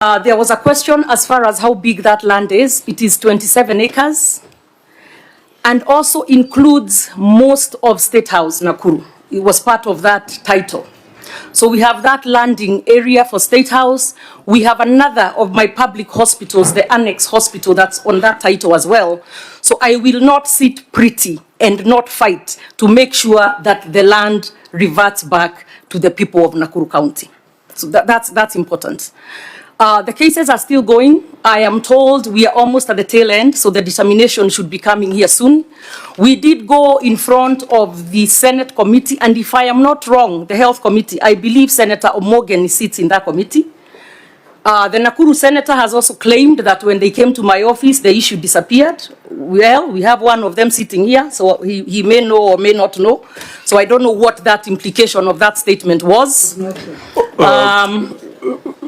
There was a question as far as how big that land is. It is 27 acres and also includes most of State House, Nakuru. It was part of that title. So we have that landing area for State House. We have another of my public hospitals, the Annex Hospital, that's on that title as well. So I will not sit pretty and not fight to make sure that the land reverts back to the people of Nakuru County. So that's important. The cases are still going. I am told we are almost at the tail end, so the determination should be coming here soon. We did go in front of the Senate committee, and if I am not wrong, the Health Committee, I believe Senator Omogen sits in that committee. The Nakuru senator has also claimed that when they came to my office, the issue disappeared. Well, we have one of them sitting here, so he may know or may not know. So I don't know what that implication of that statement was.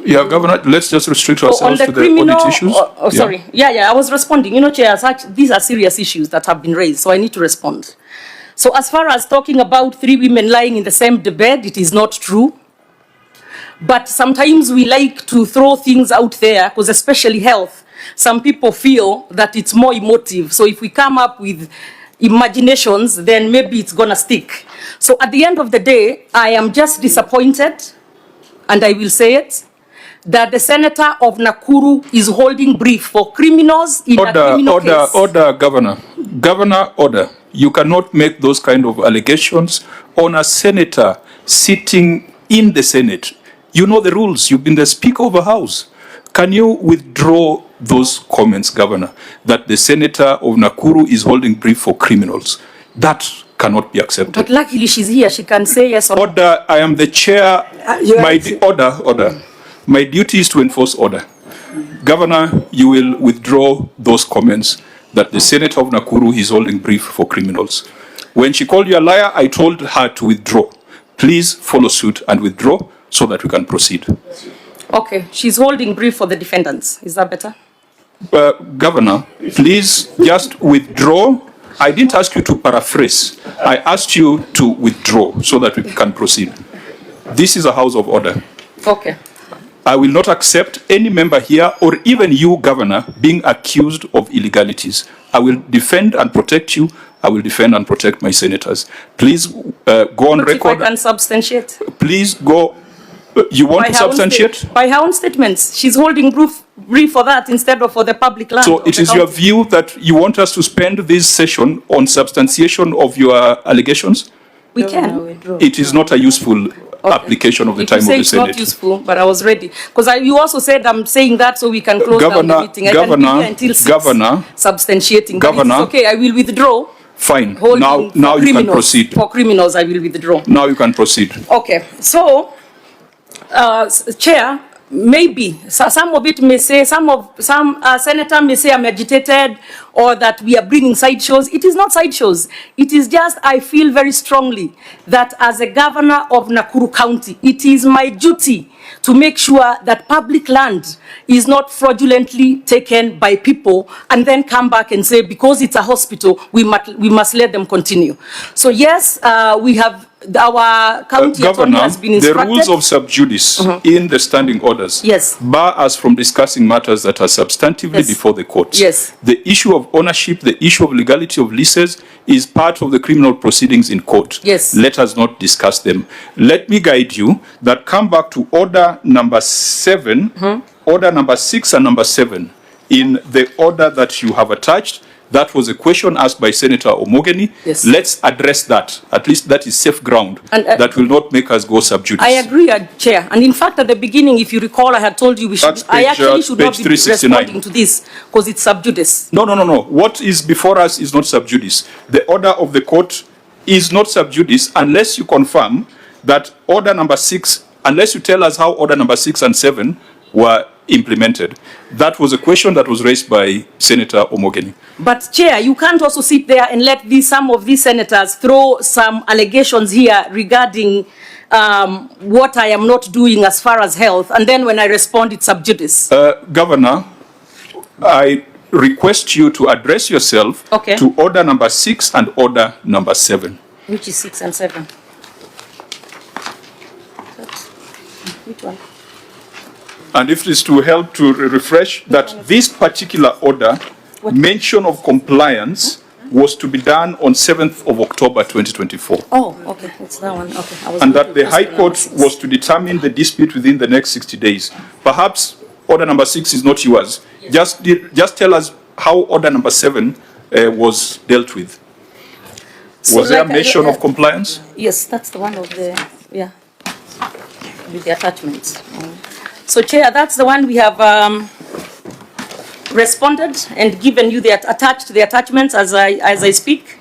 Yeah, Governor, let's just restrict ourselves to the audit issues. Sorry. Yeah, I was responding. You know, Chair, these are serious issues that have been raised, so I need to respond. So as far as talking about 3 women lying in the same bed, it is not true. But sometimes we like to throw things out there, because especially health, some people feel that it's more emotive. So if we come up with imaginations, then maybe it's going to stick. So at the end of the day, I am just disappointed, and I will say it, that the senator of Nakuru is holding brief for criminals in a criminal case. Order, Governor. Governor, order. You cannot make those kind of allegations on a senator sitting in the Senate. You know the rules. You've been the Speaker of the House. Can you withdraw those comments, Governor, that the senator of Nakuru is holding brief for criminals? That cannot be accepted. But luckily she's here. She can say yes or no. Order. I am the chair. Order. My duty is to enforce order. Governor, you will withdraw those comments that the senator of Nakuru is holding brief for criminals. When she called you a liar, I told her to withdraw. Please follow suit and withdraw so that we can proceed. Okay, she's holding brief for the defendants. Is that better? Governor, please just withdraw. I didn't ask you to paraphrase. I asked you to withdraw so that we can proceed. This is a house of order. Okay. I will not accept any member here or even you, Governor, being accused of illegalities. I will defend and protect you. I will defend and protect my senators. Please go on record. If I can substantiate. Please go. You want to substantiate? By her own statements. She's holding brief for that instead of for the public land. So it is your view that you want us to spend this session on substantiation of your allegations? We can. It is not a useful application of the time of the Senate. It's not useful, but I was ready. Because you also said I'm saying that so we can close down the meeting. I can be here until 6, substantiating. Governor, but it's okay, I will withdraw. Fine. Now you can proceed. For criminals, I will withdraw. Now you can proceed. Okay. So, Chair, maybe some of it may say, some senator may say I'm agitated or that we are bringing sideshows. It is not sideshows. It is just I feel very strongly that as a governor of Nakuru County, it is my duty to make sure that public land is not fraudulently taken by people and then come back and say because it's a hospital, we must let them continue. So yes, we have our county attorney has been instructed. The rules of sub judice in the standing orders bar us from discussing matters that are substantively before the court. Yes. The issue of ownership, the issue of legality of leases is part of the criminal proceedings in court. Yes. Let us not discuss them. Let me guide you that come back to order number 7, order number 6 and number 7 in the order that you have attached. That was a question asked by Senator Omogeni. Yes. Let's address that. At least that is safe ground. And, that will not make us go sub judice. I agree, Chair. And in fact, at the beginning, if you recall, I had told you I actually should not be responding to this because it's sub judice. No. What is before us is not sub judice. The order of the court is not sub judice unless you confirm that order number 6, unless you tell us how order number 6 and 7 were implemented. That was a question that was raised by Senator Omogeni. But Chair, you can't also sit there and let some of these senators throw some allegations here regarding what I am not doing as far as health, and then when I respond, it's sub judice. Governor, I request you to address yourself to order number 6 and order number 7. Which is 6 and 7? Which one? And if it is to help to refresh that this particular order, mention of compliance was to be done on 7th of October 2024. Oh, okay, it's that one. Okay. And that the High Court was to determine the dispute within the next 60 days. Perhaps order number 6 is not yours. Just tell us how order number 7 was dealt with. So was there a mention of compliance? Yes, that's the one of the, with the attachments. So, Chair, that's the one we have responded and given you the attachments as I speak.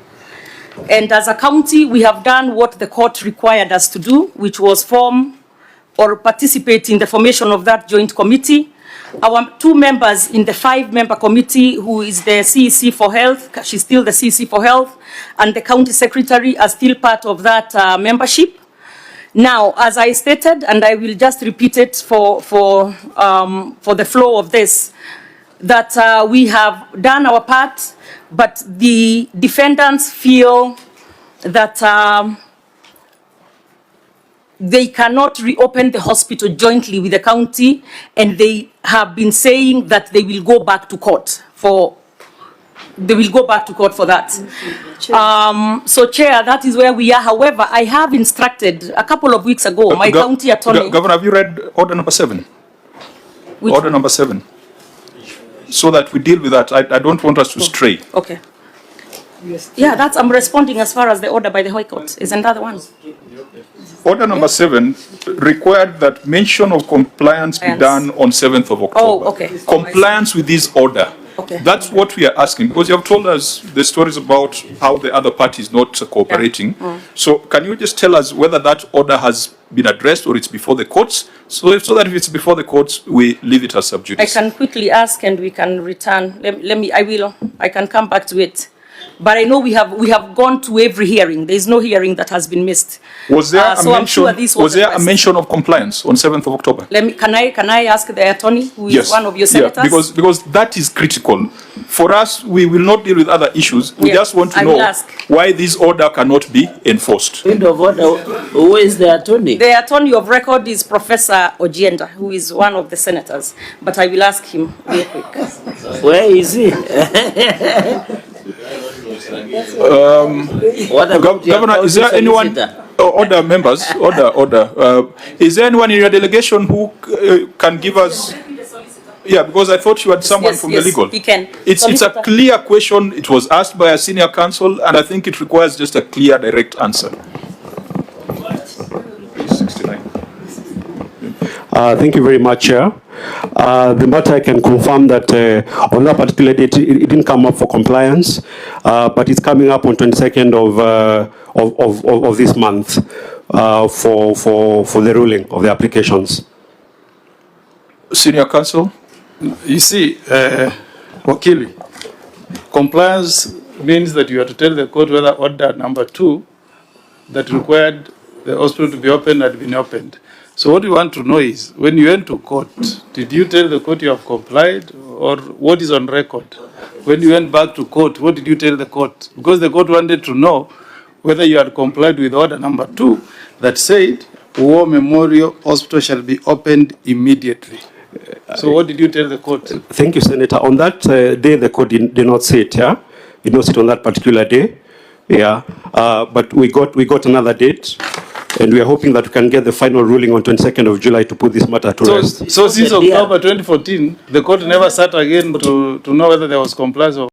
And as a county, we have done what the court required us to do, which was form or participate in the formation of that joint committee. Our 2 members in the 5-member committee, who is the CEC for Health, she's still the CEC for Health, and the county secretary are still part of that membership. Now, as I stated, and I will just repeat it for the flow of this, that we have done our part, but the defendants feel that they cannot reopen the hospital jointly with the county, and they have been saying that they will go back to court for that. So, Chair, that is where we are. However, I have instructed a couple of weeks ago my county attorney. Governor, have you read order number 7? Which order number 7. So that we deal with that. I don't want us to stray. Okay. Yeah, I'm responding as far as the order by the High Court. Isn't that the one? Order number 7 required that mention of compliance be done on 7th of October. Oh, okay. Compliance with this order. Okay. That's what we are asking, because you have told us the stories about how the other party is not cooperating. Yeah. So can you just tell us whether that order has been addressed or it's before the courts? So that if it's before the courts, we leave it as sub judice. I can quickly ask and we can return. I can come back to it. But I know we have gone to every hearing. There is no hearing that has been missed. Was there a mention of compliance on 7th of October? Can I ask the attorney, who is one of your senators? Yeah, because that is critical. For us, we will not deal with other issues. We just want to know why this order cannot be enforced. Point of order, who is the attorney? The attorney of record is Professor Ojienda, who is one of the senators. But I will ask him real quick. Where is he? Governor, is there anyone, order members, is there anyone in your delegation who can give us, because I thought you had someone from the legal. He can. It's a clear question, it was asked by a senior counsel, and I think it requires just a clear, direct answer. Thank you very much, Chair. The matter I can confirm that on that particular date it didn't come up for compliance, but it's coming up on 22nd of this month for the ruling of the applications. Senior counsel? You see, Wakili, compliance means that you have to tell the court whether order number 2 that required the hospital to be opened had been opened. So what we want to know is, when you went to court, did you tell the court you have complied, or what is on record? When you went back to court, what did you tell the court? Because the court wanted to know whether you had complied with order number 2 that said War Memorial Hospital shall be opened immediately. So what did you tell the court? Thank you, Senator. On that day, the court did not sit. Did not sit on that particular day. But we got another date. And we are hoping that we can get the final ruling on 22nd of July to put this matter to rest. So since October 2014, the court never sat again to know whether there was compliance or